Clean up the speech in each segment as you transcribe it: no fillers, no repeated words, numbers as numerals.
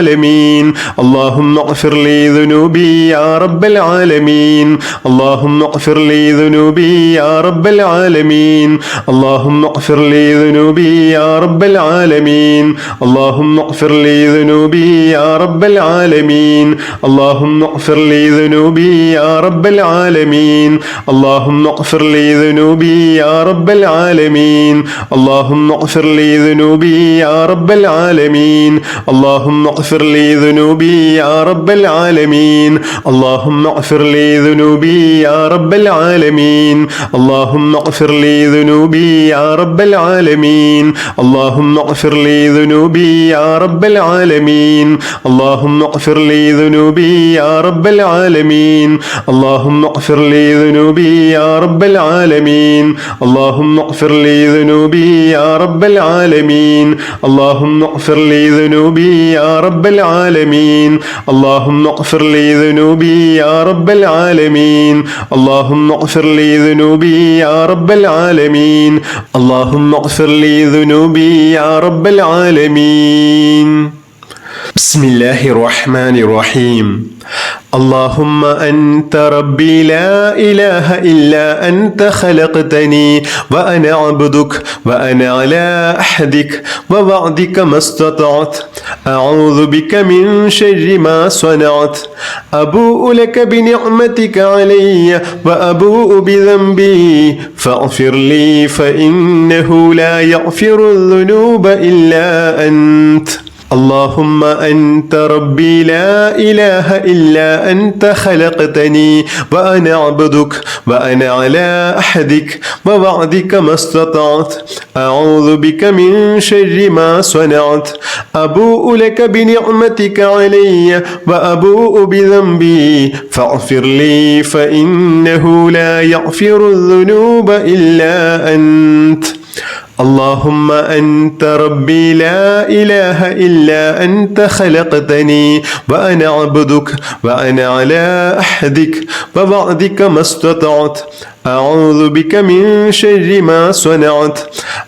العالمين اللهم اغفر لي ذنوبي يا رب العالمين اللهم اغفر لي ذنوبي يا رب العالمين اللهم اغفر لي ذنوبي يا رب العالمين اللهم اغفر لي ذنوبي يا رب العالمين اللهم اغفر لي ذنوبي يا رب العالمين اللهم اغفر لي ذنوبي يا رب العالمين اللهم اغفر لي ذنوبي يا رب العالمين اللهم اغفر لي ذنوبي يا رب العالمين اللهم اغفر لي ذنوبي يا رب العالمين اللهم اغفر لي ذنوبي يا رب العالمين اللهم اغفر لي ذنوبي يا رب العالمين اللهم اغفر لي ذنوبي يا رب العالمين اللهم اغفر لي ذنوبي يا رب العالمين اللهم اغفر لي ذنوبي يا رب العالمين اللهم اغفر لي ذنوبي يا رب العالمين اللهم اغفر لي ذنوبي يا رب العالمين اللهم اغفر لي ذنوبي يا رب العالمين اللهم اغفر لي ذنوبي يا رب العالمين بسم الله الرحمن الرحيم اللهم أنت ربي لا إله إلا أنت خلقتني وأنا عبدك وأنا على عهدك ووعدك ما استطعت أعوذ بك من شر ما صنعت أبوء لك بنعمتك علي وأبوء بذنبي فاغفر لي فإنه لا يغفر الذنوب إلا أنت اللهم أنت ربي لا إله إلا أنت خلقتني وأنا عبدك وأنا على عهدك ووعدك ما استطعت أعوذ بك من شر ما صنعت أبوء لك بنعمتك علي وأبوء بذنبي فاغفر لي فإنه لا يغفر الذنوب إلا أنت اللهم أنت ربي لا إله إلا أنت خلقتني وأنا عبدك وأنا على عهدك ووعدك ما استطعت أعوذ بك من شر ما صنعت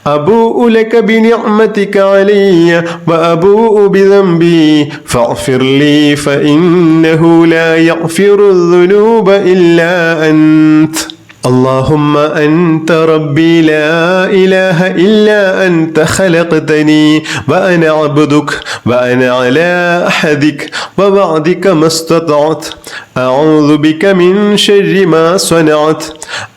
أبوء لك بنعمتك علي وأبوء بذنبي فاغفر لي فإنه لا يغفر الذنوب إلا أنت اللهم أنت ربي لا إله إلا أنت خلقتني وأنا عبدك وأنا على عهدك ووعدك ما استطعت أعوذ بك من شر ما صنعت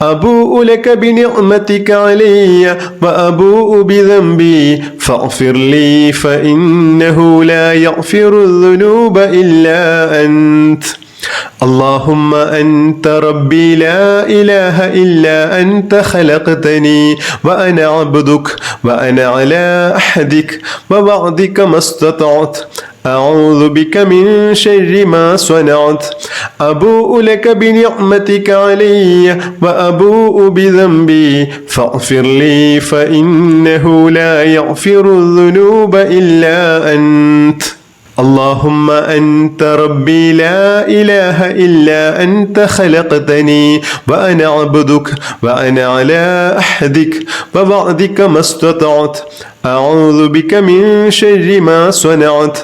أبوء لك بنعمتك علي وأبوء بذنبي فاغفر لي فإنه لا يغفر الذنوب إلا أنت اللهم أنت ربي لا إله إلا أنت خلقتني وأنا عبدك وأنا على عهدك ووعدك ما استطعت أعوذ بك من شر ما صنعت أبوء لك بنعمتك علي وأبوء بذنبي فاغفر لي فإنه لا يغفر الذنوب إلا أنت اللهم أنت ربي لا إله إلا أنت خلقتني وأنا عبدك وأنا على عهدك ووعدك ما استطعت أعوذ بك من شر ما صنعت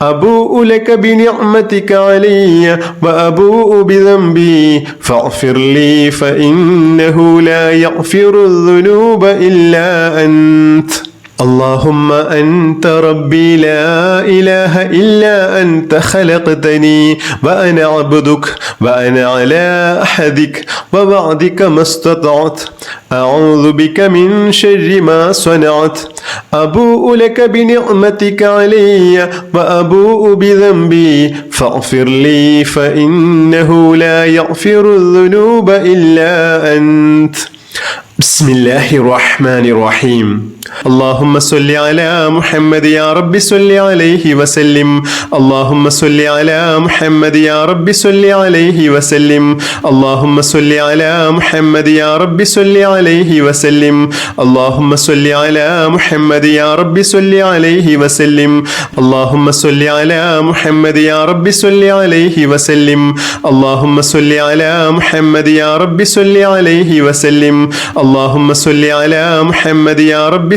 أبوء لك بنعمتك علي وأبوء بذنبي فاغفر لي فإنه لا يغفر الذنوب إلا أنت اللهم أنت ربي لا إله إلا أنت خلقتني وأنا عبدك وأنا على عهدك ووعدك ما استطعت أعوذ بك من شر ما صنعت أبوء لك بنعمتك علي وأبوء بذنبي فاغفر لي فإنه لا يغفر الذنوب إلا أنت بسم الله الرحمن الرحيم اللهم صل على محمد يا رب صل عليه وسلم اللهم صل على محمد يا رب صل عليه وسلم اللهم صل على محمد يا رب صل عليه وسلم اللهم صل على محمد يا رب صل عليه وسلم اللهم صل على محمد يا رب صل عليه وسلم اللهم صل على محمد يا رب صل عليه وسلم اللهم صل على محمد يا رب